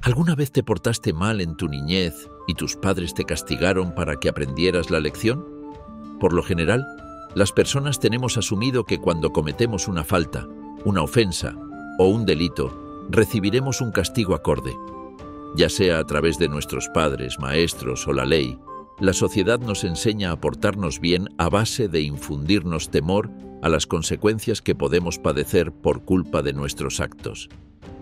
¿Alguna vez te portaste mal en tu niñez y tus padres te castigaron para que aprendieras la lección? Por lo general, las personas tenemos asumido que cuando cometemos una falta, una ofensa o un delito, recibiremos un castigo acorde. Ya sea a través de nuestros padres, maestros o la ley, la sociedad nos enseña a portarnos bien a base de infundirnos temor a las consecuencias que podemos padecer por culpa de nuestros actos.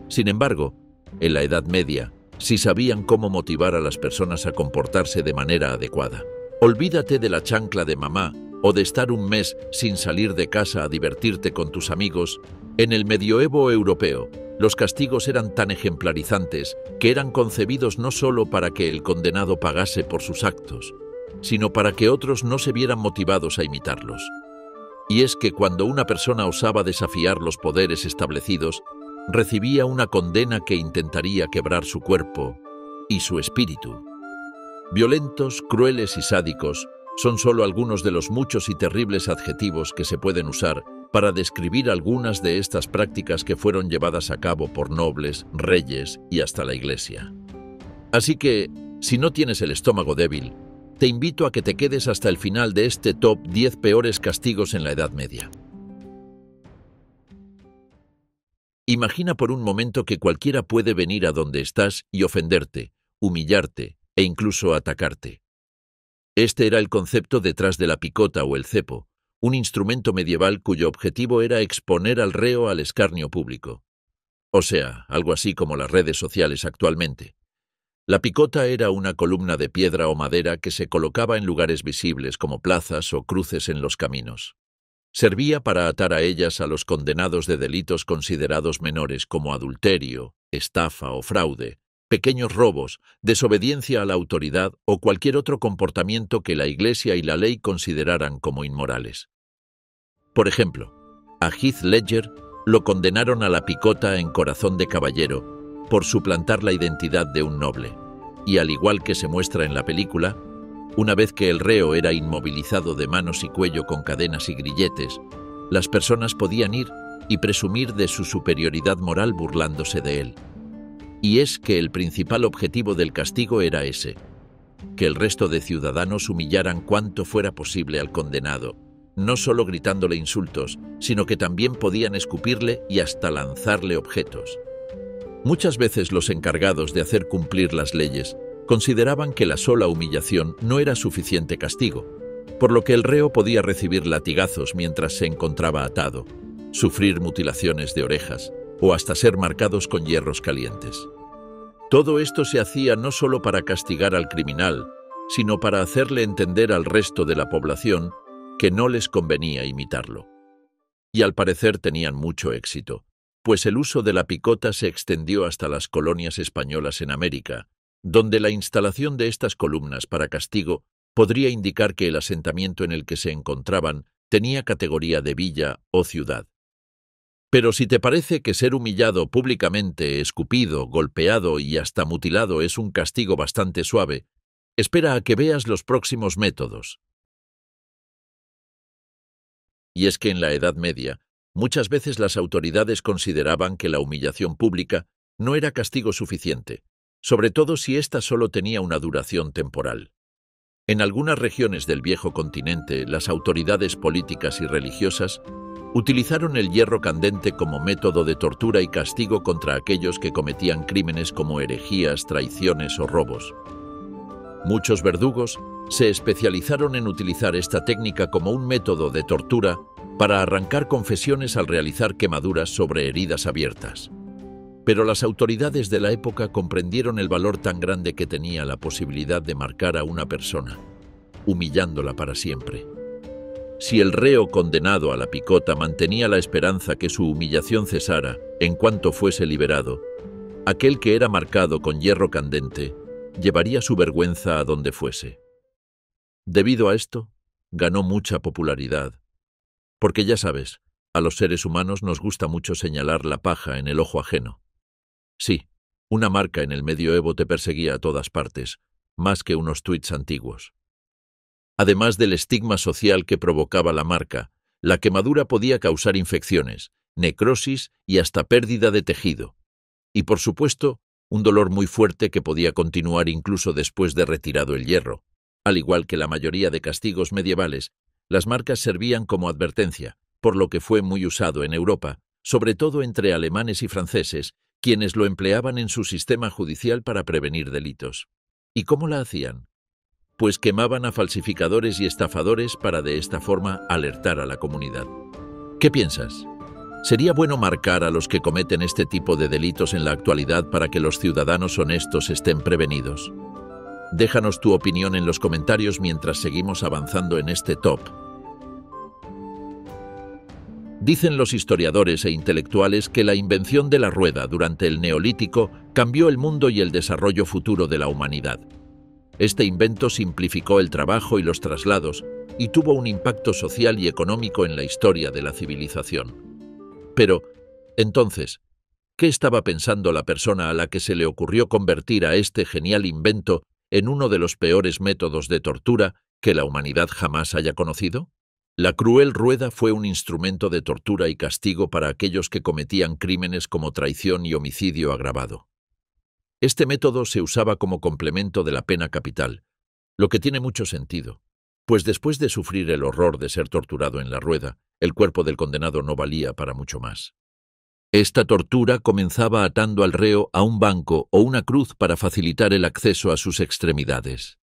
Sin embargo, en la Edad Media, sí sabían cómo motivar a las personas a comportarse de manera adecuada. Olvídate de la chancla de mamá o de estar un mes sin salir de casa a divertirte con tus amigos. En el medioevo europeo, los castigos eran tan ejemplarizantes que eran concebidos no solo para que el condenado pagase por sus actos, sino para que otros no se vieran motivados a imitarlos. Y es que cuando una persona osaba desafiar los poderes establecidos, recibía una condena que intentaría quebrar su cuerpo y su espíritu. Violentos, crueles y sádicos son solo algunos de los muchos y terribles adjetivos que se pueden usar para describir algunas de estas prácticas que fueron llevadas a cabo por nobles, reyes y hasta la Iglesia. Así que, si no tienes el estómago débil, te invito a que te quedes hasta el final de este top 10 peores castigos en la Edad Media. Imagina por un momento que cualquiera puede venir a donde estás y ofenderte, humillarte e incluso atacarte. Este era el concepto detrás de la picota o el cepo, un instrumento medieval cuyo objetivo era exponer al reo al escarnio público. O sea, algo así como las redes sociales actualmente. La picota era una columna de piedra o madera que se colocaba en lugares visibles como plazas o cruces en los caminos. Servía para atar a ellas a los condenados de delitos considerados menores como adulterio, estafa o fraude, pequeños robos, desobediencia a la autoridad o cualquier otro comportamiento que la Iglesia y la ley consideraran como inmorales. Por ejemplo, a Heath Ledger lo condenaron a la picota en Corazón de Caballero por suplantar la identidad de un noble, y al igual que se muestra en la película, una vez que el reo era inmovilizado de manos y cuello con cadenas y grilletes, las personas podían ir y presumir de su superioridad moral burlándose de él. Y es que el principal objetivo del castigo era ese, que el resto de ciudadanos humillaran cuanto fuera posible al condenado, no solo gritándole insultos, sino que también podían escupirle y hasta lanzarle objetos. Muchas veces los encargados de hacer cumplir las leyes consideraban que la sola humillación no era suficiente castigo, por lo que el reo podía recibir latigazos mientras se encontraba atado, sufrir mutilaciones de orejas o hasta ser marcados con hierros calientes. Todo esto se hacía no solo para castigar al criminal, sino para hacerle entender al resto de la población que no les convenía imitarlo. Y al parecer tenían mucho éxito, pues el uso de la picota se extendió hasta las colonias españolas en América, donde la instalación de estas columnas para castigo podría indicar que el asentamiento en el que se encontraban tenía categoría de villa o ciudad. Pero si te parece que ser humillado públicamente, escupido, golpeado y hasta mutilado es un castigo bastante suave, espera a que veas los próximos métodos. Y es que en la Edad Media, muchas veces las autoridades consideraban que la humillación pública no era castigo suficiente, sobre todo si ésta solo tenía una duración temporal. En algunas regiones del viejo continente, las autoridades políticas y religiosas utilizaron el hierro candente como método de tortura y castigo contra aquellos que cometían crímenes como herejías, traiciones o robos. Muchos verdugos se especializaron en utilizar esta técnica como un método de tortura para arrancar confesiones al realizar quemaduras sobre heridas abiertas. Pero las autoridades de la época comprendieron el valor tan grande que tenía la posibilidad de marcar a una persona, humillándola para siempre. Si el reo condenado a la picota mantenía la esperanza que su humillación cesara en cuanto fuese liberado, aquel que era marcado con hierro candente llevaría su vergüenza a donde fuese. Debido a esto, ganó mucha popularidad, porque ya sabes, a los seres humanos nos gusta mucho señalar la paja en el ojo ajeno. Sí, una marca en el medioevo te perseguía a todas partes, más que unos tuits antiguos. Además del estigma social que provocaba la marca, la quemadura podía causar infecciones, necrosis y hasta pérdida de tejido. Y por supuesto, un dolor muy fuerte que podía continuar incluso después de retirado el hierro. Al igual que la mayoría de castigos medievales, las marcas servían como advertencia, por lo que fue muy usado en Europa, sobre todo entre alemanes y franceses, quienes lo empleaban en su sistema judicial para prevenir delitos. ¿Y cómo la hacían? Pues quemaban a falsificadores y estafadores para de esta forma alertar a la comunidad. ¿Qué piensas? ¿Sería bueno marcar a los que cometen este tipo de delitos en la actualidad para que los ciudadanos honestos estén prevenidos? Déjanos tu opinión en los comentarios mientras seguimos avanzando en este top. Dicen los historiadores e intelectuales que la invención de la rueda durante el Neolítico cambió el mundo y el desarrollo futuro de la humanidad. Este invento simplificó el trabajo y los traslados y tuvo un impacto social y económico en la historia de la civilización. Pero, entonces, ¿qué estaba pensando la persona a la que se le ocurrió convertir a este genial invento en uno de los peores métodos de tortura que la humanidad jamás haya conocido? La cruel rueda fue un instrumento de tortura y castigo para aquellos que cometían crímenes como traición y homicidio agravado. Este método se usaba como complemento de la pena capital, lo que tiene mucho sentido, pues después de sufrir el horror de ser torturado en la rueda, el cuerpo del condenado no valía para mucho más. Esta tortura comenzaba atando al reo a un banco o una cruz para facilitar el acceso a sus extremidades.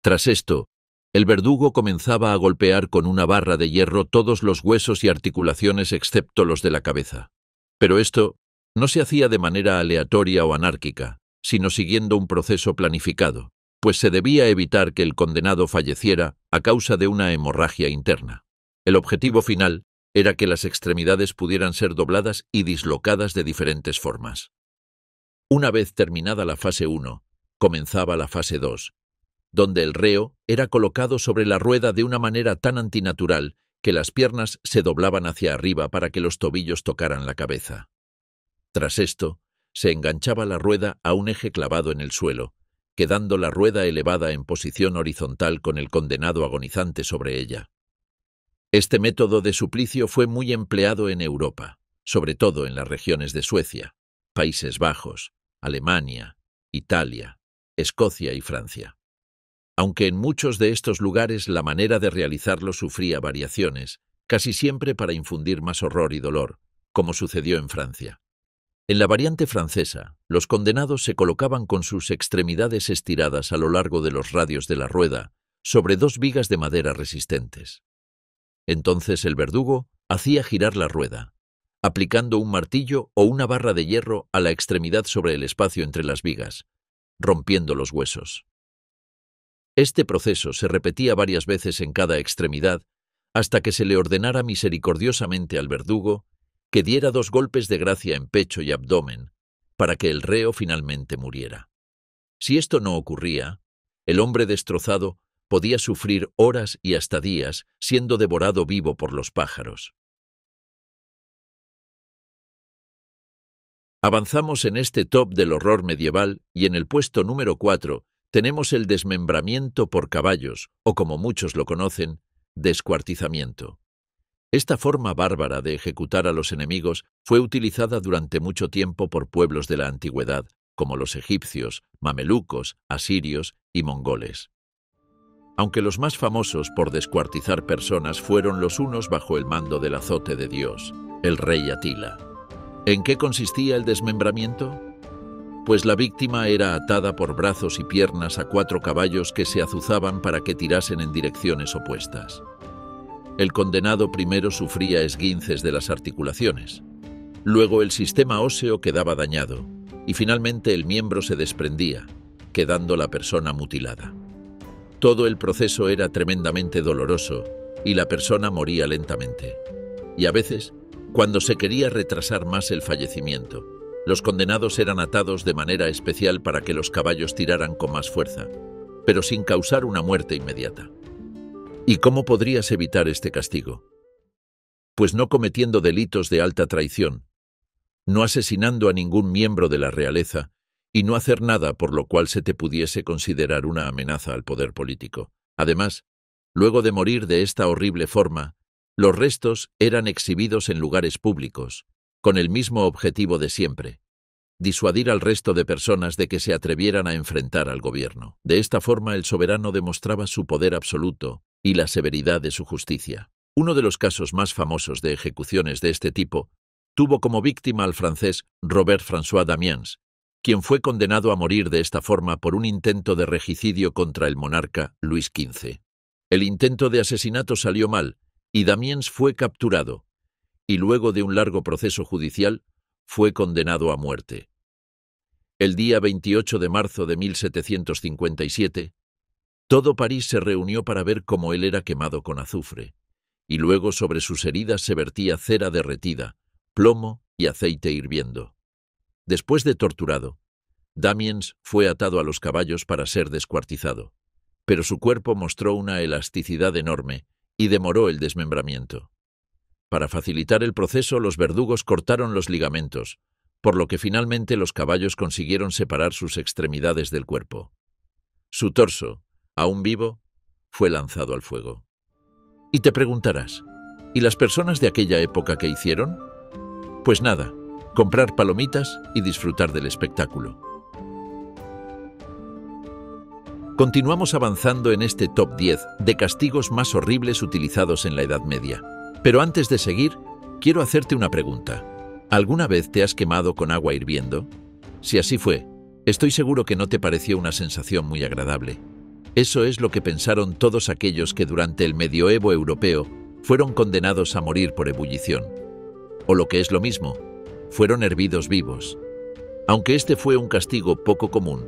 Tras esto, el verdugo comenzaba a golpear con una barra de hierro todos los huesos y articulaciones excepto los de la cabeza. Pero esto no se hacía de manera aleatoria o anárquica, sino siguiendo un proceso planificado, pues se debía evitar que el condenado falleciera a causa de una hemorragia interna. El objetivo final era que las extremidades pudieran ser dobladas y dislocadas de diferentes formas. Una vez terminada la fase 1, comenzaba la fase 2, donde el reo era colocado sobre la rueda de una manera tan antinatural que las piernas se doblaban hacia arriba para que los tobillos tocaran la cabeza. Tras esto, se enganchaba la rueda a un eje clavado en el suelo, quedando la rueda elevada en posición horizontal con el condenado agonizante sobre ella. Este método de suplicio fue muy empleado en Europa, sobre todo en las regiones de Suecia, Países Bajos, Alemania, Italia, Escocia y Francia. Aunque en muchos de estos lugares la manera de realizarlo sufría variaciones, casi siempre para infundir más horror y dolor, como sucedió en Francia. En la variante francesa, los condenados se colocaban con sus extremidades estiradas a lo largo de los radios de la rueda, sobre dos vigas de madera resistentes. Entonces el verdugo hacía girar la rueda, aplicando un martillo o una barra de hierro a la extremidad sobre el espacio entre las vigas, rompiendo los huesos. Este proceso se repetía varias veces en cada extremidad hasta que se le ordenara misericordiosamente al verdugo que diera 2 golpes de gracia en pecho y abdomen para que el reo finalmente muriera. Si esto no ocurría, el hombre destrozado podía sufrir horas y hasta días siendo devorado vivo por los pájaros. Avanzamos en este top del horror medieval y en el puesto número 4 tenemos el desmembramiento por caballos, o como muchos lo conocen, descuartizamiento. Esta forma bárbara de ejecutar a los enemigos fue utilizada durante mucho tiempo por pueblos de la antigüedad, como los egipcios, mamelucos, asirios y mongoles. Aunque los más famosos por descuartizar personas fueron los unos bajo el mando del azote de Dios, el rey Atila. ¿En qué consistía el desmembramiento? Pues la víctima era atada por brazos y piernas a 4 caballos que se azuzaban para que tirasen en direcciones opuestas. El condenado primero sufría esguinces de las articulaciones, luego el sistema óseo quedaba dañado y finalmente el miembro se desprendía, quedando la persona mutilada. Todo el proceso era tremendamente doloroso y la persona moría lentamente. Y a veces, cuando se quería retrasar más el fallecimiento, los condenados eran atados de manera especial para que los caballos tiraran con más fuerza, pero sin causar una muerte inmediata. ¿Y cómo podrías evitar este castigo? Pues no cometiendo delitos de alta traición, no asesinando a ningún miembro de la realeza y no hacer nada por lo cual se te pudiese considerar una amenaza al poder político. Además, luego de morir de esta horrible forma, los restos eran exhibidos en lugares públicos, con el mismo objetivo de siempre, disuadir al resto de personas de que se atrevieran a enfrentar al gobierno. De esta forma, el soberano demostraba su poder absoluto y la severidad de su justicia. Uno de los casos más famosos de ejecuciones de este tipo tuvo como víctima al francés Robert-François Damiens, quien fue condenado a morir de esta forma por un intento de regicidio contra el monarca Luis XV. El intento de asesinato salió mal y Damiens fue capturado, y luego de un largo proceso judicial fue condenado a muerte. El día 28 de marzo de 1757, todo París se reunió para ver cómo él era quemado con azufre, y luego sobre sus heridas se vertía cera derretida, plomo y aceite hirviendo. Después de torturado, Damiens fue atado a los caballos para ser descuartizado, pero su cuerpo mostró una elasticidad enorme y demoró el desmembramiento. Para facilitar el proceso, los verdugos cortaron los ligamentos, por lo que finalmente los caballos consiguieron separar sus extremidades del cuerpo. Su torso, aún vivo, fue lanzado al fuego. Y te preguntarás, ¿y las personas de aquella época qué hicieron? Pues nada, comprar palomitas y disfrutar del espectáculo. Continuamos avanzando en este top 10 de castigos más horribles utilizados en la Edad Media. Pero antes de seguir, quiero hacerte una pregunta. ¿Alguna vez te has quemado con agua hirviendo? Si así fue, estoy seguro que no te pareció una sensación muy agradable. Eso es lo que pensaron todos aquellos que durante el medioevo europeo fueron condenados a morir por ebullición. O lo que es lo mismo, fueron hervidos vivos. Aunque este fue un castigo poco común,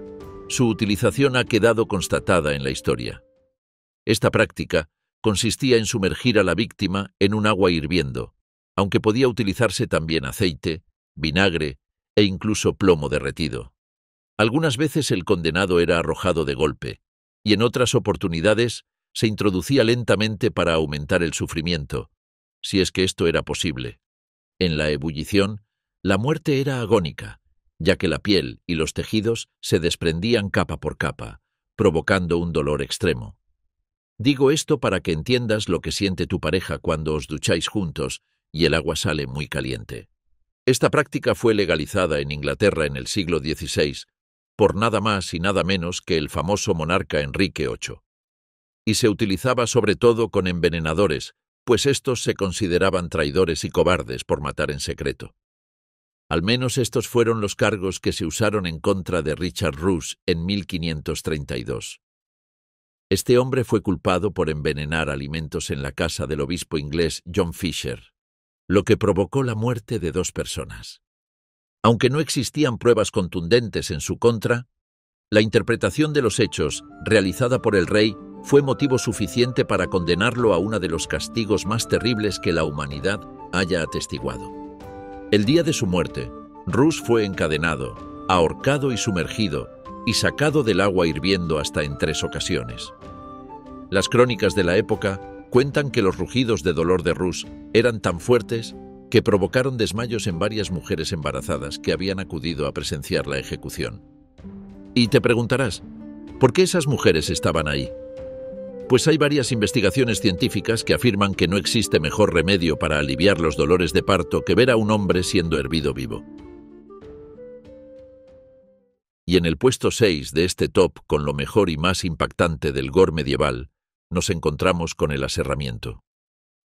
su utilización ha quedado constatada en la historia. Esta práctica consistía en sumergir a la víctima en un agua hirviendo, aunque podía utilizarse también aceite, vinagre e incluso plomo derretido. Algunas veces el condenado era arrojado de golpe, y en otras oportunidades se introducía lentamente para aumentar el sufrimiento, si es que esto era posible. En la ebullición, la muerte era agónica, ya que la piel y los tejidos se desprendían capa por capa, provocando un dolor extremo. Digo esto para que entiendas lo que siente tu pareja cuando os ducháis juntos y el agua sale muy caliente. Esta práctica fue legalizada en Inglaterra en el siglo XVI por nada más y nada menos que el famoso monarca Enrique VIII. Y se utilizaba sobre todo con envenenadores, pues estos se consideraban traidores y cobardes por matar en secreto. Al menos estos fueron los cargos que se usaron en contra de Richard Roos en 1532. Este hombre fue culpado por envenenar alimentos en la casa del obispo inglés John Fisher, lo que provocó la muerte de 2 personas. Aunque no existían pruebas contundentes en su contra, la interpretación de los hechos realizada por el rey fue motivo suficiente para condenarlo a uno de los castigos más terribles que la humanidad haya atestiguado. El día de su muerte, Roos fue encadenado, ahorcado y sumergido, y sacado del agua hirviendo hasta en 3 ocasiones. Las crónicas de la época cuentan que los rugidos de dolor de Roos eran tan fuertes que provocaron desmayos en varias mujeres embarazadas que habían acudido a presenciar la ejecución. Y te preguntarás, ¿por qué esas mujeres estaban ahí? Pues hay varias investigaciones científicas que afirman que no existe mejor remedio para aliviar los dolores de parto que ver a un hombre siendo hervido vivo. Y en el puesto 6 de este top, con lo mejor y más impactante del gore medieval, nos encontramos con el aserramiento.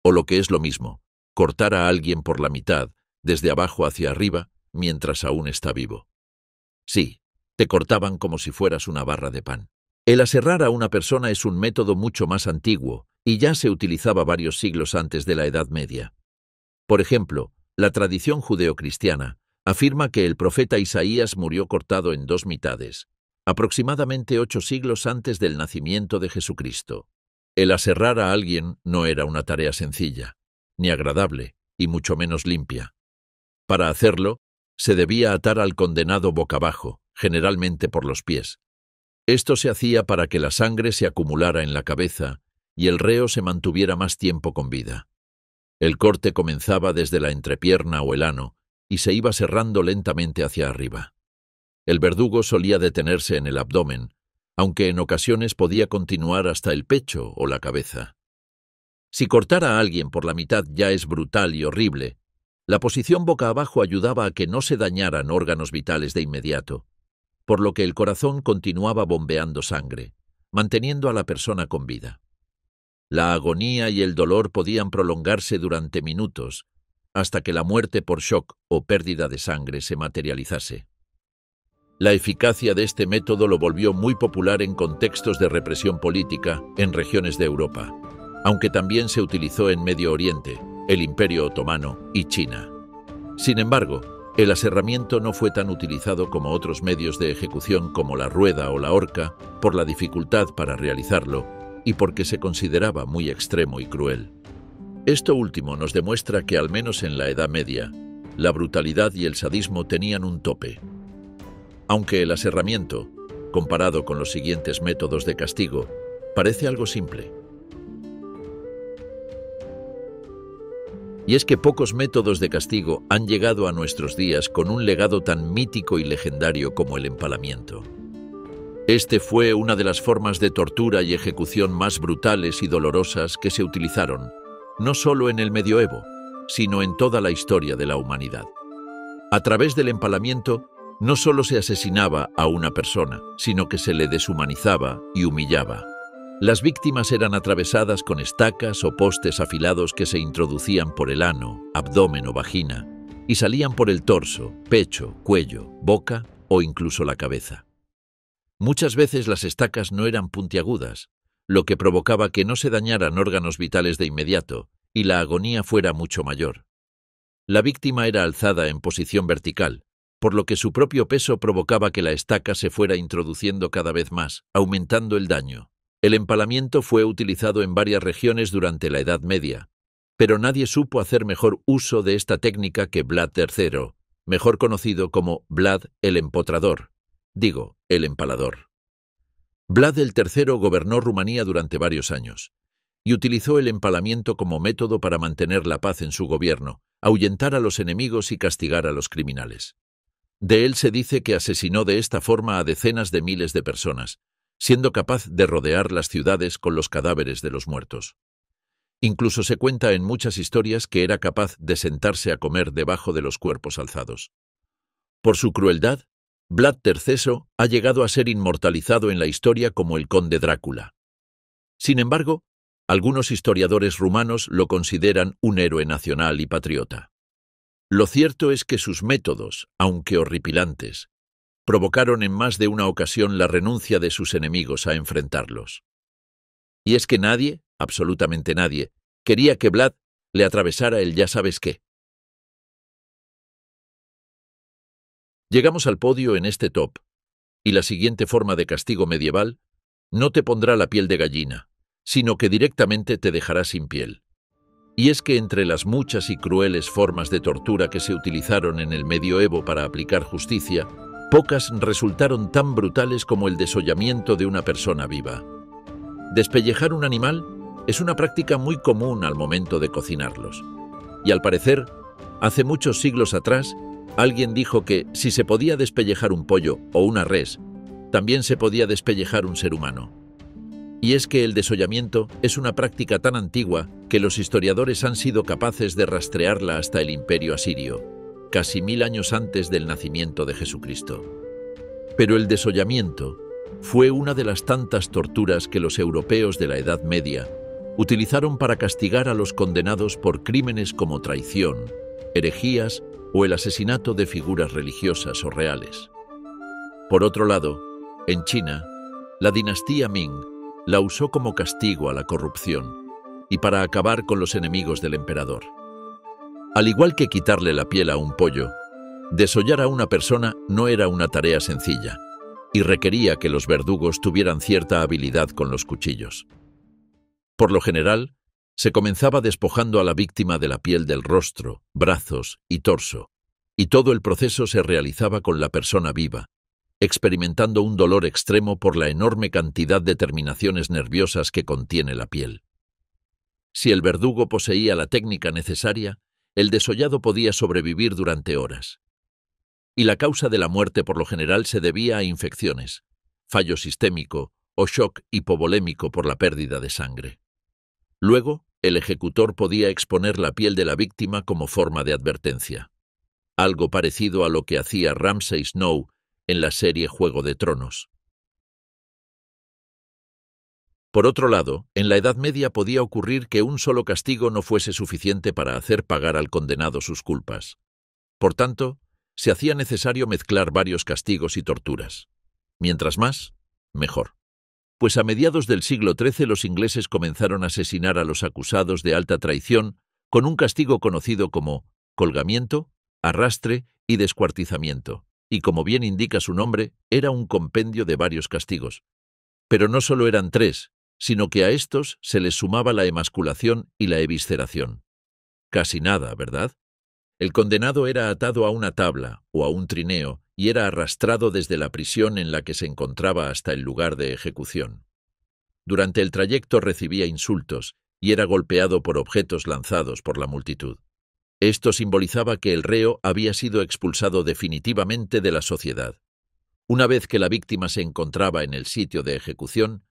O lo que es lo mismo, cortar a alguien por la mitad, desde abajo hacia arriba, mientras aún está vivo. Sí, te cortaban como si fueras una barra de pan. El aserrar a una persona es un método mucho más antiguo y ya se utilizaba varios siglos antes de la Edad Media. Por ejemplo, la tradición judeocristiana afirma que el profeta Isaías murió cortado en 2 mitades, aproximadamente 8 siglos antes del nacimiento de Jesucristo. El aserrar a alguien no era una tarea sencilla, ni agradable, y mucho menos limpia. Para hacerlo, se debía atar al condenado boca abajo, generalmente por los pies. Esto se hacía para que la sangre se acumulara en la cabeza y el reo se mantuviera más tiempo con vida. El corte comenzaba desde la entrepierna o el ano y se iba serrando lentamente hacia arriba. El verdugo solía detenerse en el abdomen, aunque en ocasiones podía continuar hasta el pecho o la cabeza. Si cortar a alguien por la mitad ya es brutal y horrible, La posición boca abajo ayudaba a que no se dañaran órganos vitales de inmediato, por lo que el corazón continuaba bombeando sangre, manteniendo a la persona con vida. La agonía y el dolor podían prolongarse durante minutos, hasta que la muerte por shock o pérdida de sangre se materializase. La eficacia de este método lo volvió muy popular en contextos de represión política en regiones de Europa, aunque también se utilizó en Medio Oriente, el Imperio Otomano y China. Sin embargo, el aserramiento no fue tan utilizado como otros medios de ejecución como la rueda o la horca por la dificultad para realizarlo y porque se consideraba muy extremo y cruel. Esto último nos demuestra que al menos en la Edad Media, la brutalidad y el sadismo tenían un tope. Aunque el aserramiento, comparado con los siguientes métodos de castigo, parece algo simple. Y es que pocos métodos de castigo han llegado a nuestros días con un legado tan mítico y legendario como el empalamiento. Este fue una de las formas de tortura y ejecución más brutales y dolorosas que se utilizaron, no solo en el medioevo, sino en toda la historia de la humanidad. A través del empalamiento, no solo se asesinaba a una persona, sino que se le deshumanizaba y humillaba. Las víctimas eran atravesadas con estacas o postes afilados que se introducían por el ano, abdomen o vagina, y salían por el torso, pecho, cuello, boca o incluso la cabeza. Muchas veces las estacas no eran puntiagudas, lo que provocaba que no se dañaran órganos vitales de inmediato y la agonía fuera mucho mayor. La víctima era alzada en posición vertical, por lo que su propio peso provocaba que la estaca se fuera introduciendo cada vez más, aumentando el daño. El empalamiento fue utilizado en varias regiones durante la Edad Media, pero nadie supo hacer mejor uso de esta técnica que Vlad III, mejor conocido como Vlad el Empotrador, el empalador. Vlad el III gobernó Rumanía durante varios años y utilizó el empalamiento como método para mantener la paz en su gobierno, ahuyentar a los enemigos y castigar a los criminales. De él se dice que asesinó de esta forma a decenas de miles de personas, siendo capaz de rodear las ciudades con los cadáveres de los muertos. Incluso se cuenta en muchas historias que era capaz de sentarse a comer debajo de los cuerpos alzados. Por su crueldad, Vlad III ha llegado a ser inmortalizado en la historia como el conde Drácula. Sin embargo, algunos historiadores rumanos lo consideran un héroe nacional y patriota. Lo cierto es que sus métodos, aunque horripilantes, provocaron en más de una ocasión la renuncia de sus enemigos a enfrentarlos. Y es que nadie, absolutamente nadie, quería que Vlad le atravesara el ya sabes qué. Llegamos al podio en este top, y la siguiente forma de castigo medieval no te pondrá la piel de gallina, sino que directamente te dejará sin piel. Y es que entre las muchas y crueles formas de tortura que se utilizaron en el medioevo para aplicar justicia, pocas resultaron tan brutales como el desollamiento de una persona viva. Despellejar un animal es una práctica muy común al momento de cocinarlos. Y al parecer, hace muchos siglos atrás, alguien dijo que si se podía despellejar un pollo o una res, también se podía despellejar un ser humano. Y es que el desollamiento es una práctica tan antigua que los historiadores han sido capaces de rastrearla hasta el Imperio Asirio, casi 1000 años antes del nacimiento de Jesucristo. Pero el desollamiento fue una de las tantas torturas que los europeos de la Edad Media utilizaron para castigar a los condenados por crímenes como traición, herejías o el asesinato de figuras religiosas o reales. Por otro lado, en China, la dinastía Ming la usó como castigo a la corrupción y para acabar con los enemigos del emperador. Al igual que quitarle la piel a un pollo, desollar a una persona no era una tarea sencilla y requería que los verdugos tuvieran cierta habilidad con los cuchillos. Por lo general, se comenzaba despojando a la víctima de la piel del rostro, brazos y torso, y todo el proceso se realizaba con la persona viva, experimentando un dolor extremo por la enorme cantidad de terminaciones nerviosas que contiene la piel. Si el verdugo poseía la técnica necesaria, el desollado podía sobrevivir durante horas. Y la causa de la muerte por lo general se debía a infecciones, fallo sistémico o shock hipovolémico por la pérdida de sangre. Luego, el ejecutor podía exponer la piel de la víctima como forma de advertencia. Algo parecido a lo que hacía Ramsay Snow en la serie Juego de Tronos. Por otro lado, en la Edad Media podía ocurrir que un solo castigo no fuese suficiente para hacer pagar al condenado sus culpas. Por tanto, se hacía necesario mezclar varios castigos y torturas. Mientras más, mejor. Pues a mediados del siglo XIII los ingleses comenzaron a asesinar a los acusados de alta traición con un castigo conocido como colgamiento, arrastre y descuartizamiento, y como bien indica su nombre, era un compendio de varios castigos. Pero no solo eran tres, sino que a estos se les sumaba la emasculación y la evisceración. Casi nada, ¿verdad? El condenado era atado a una tabla o a un trineo y era arrastrado desde la prisión en la que se encontraba hasta el lugar de ejecución. Durante el trayecto recibía insultos y era golpeado por objetos lanzados por la multitud. Esto simbolizaba que el reo había sido expulsado definitivamente de la sociedad. Una vez que la víctima se encontraba en el sitio de ejecución,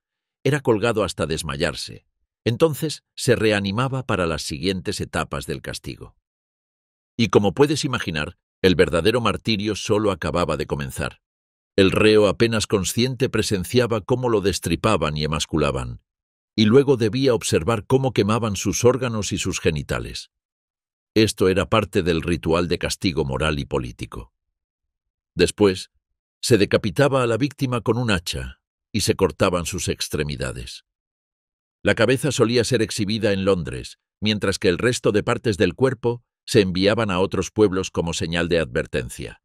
era colgado hasta desmayarse. Entonces se reanimaba para las siguientes etapas del castigo. Y como puedes imaginar, el verdadero martirio solo acababa de comenzar. El reo apenas consciente presenciaba cómo lo destripaban y emasculaban, y luego debía observar cómo quemaban sus órganos y sus genitales. Esto era parte del ritual de castigo moral y político. Después, se decapitaba a la víctima con un hacha y se cortaban sus extremidades. La cabeza solía ser exhibida en Londres, mientras que el resto de partes del cuerpo se enviaban a otros pueblos como señal de advertencia.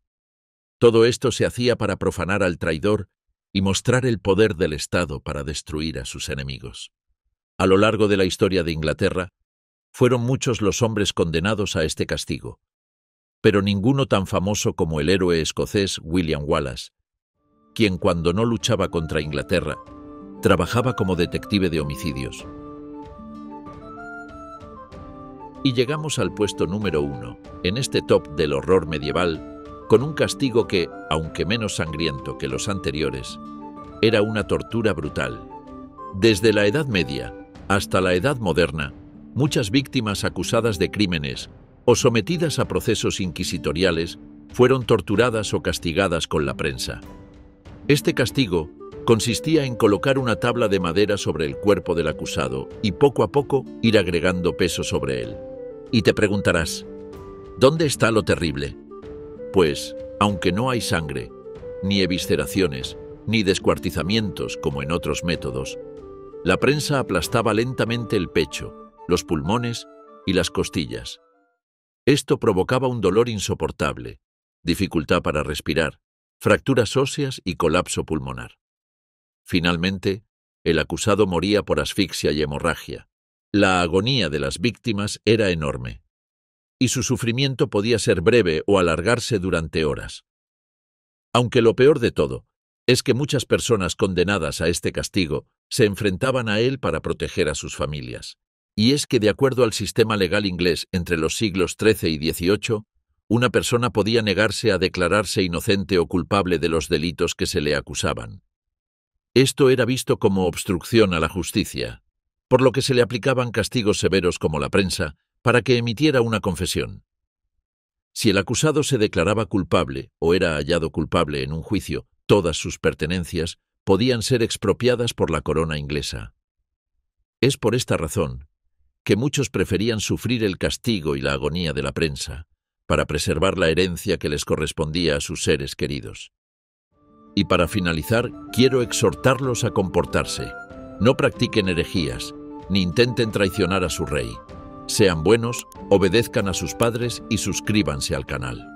Todo esto se hacía para profanar al traidor y mostrar el poder del Estado para destruir a sus enemigos. A lo largo de la historia de Inglaterra, fueron muchos los hombres condenados a este castigo, pero ninguno tan famoso como el héroe escocés William Wallace, quien cuando no luchaba contra Inglaterra, trabajaba como detective de homicidios. Y llegamos al puesto número 1, en este top del horror medieval, con un castigo que, aunque menos sangriento que los anteriores, era una tortura brutal. Desde la Edad Media hasta la Edad Moderna, muchas víctimas acusadas de crímenes o sometidas a procesos inquisitoriales fueron torturadas o castigadas con la prensa. Este castigo consistía en colocar una tabla de madera sobre el cuerpo del acusado y poco a poco ir agregando peso sobre él. Y te preguntarás, ¿dónde está lo terrible? Pues, aunque no hay sangre, ni evisceraciones, ni descuartizamientos como en otros métodos, la prensa aplastaba lentamente el pecho, los pulmones y las costillas. Esto provocaba un dolor insoportable, dificultad para respirar, fracturas óseas y colapso pulmonar. Finalmente, el acusado moría por asfixia y hemorragia. La agonía de las víctimas era enorme, y su sufrimiento podía ser breve o alargarse durante horas. Aunque lo peor de todo es que muchas personas condenadas a este castigo se enfrentaban a él para proteger a sus familias. Y es que, de acuerdo al sistema legal inglés entre los siglos XIII y XVIII, una persona podía negarse a declararse inocente o culpable de los delitos que se le acusaban. Esto era visto como obstrucción a la justicia, por lo que se le aplicaban castigos severos como la prensa para que emitiera una confesión. Si el acusado se declaraba culpable o era hallado culpable en un juicio, todas sus pertenencias podían ser expropiadas por la corona inglesa. Es por esta razón que muchos preferían sufrir el castigo y la agonía de la prensa para preservar la herencia que les correspondía a sus seres queridos. Y para finalizar, quiero exhortarlos a comportarse. No practiquen herejías, ni intenten traicionar a su rey. Sean buenos, obedezcan a sus padres y suscríbanse al canal.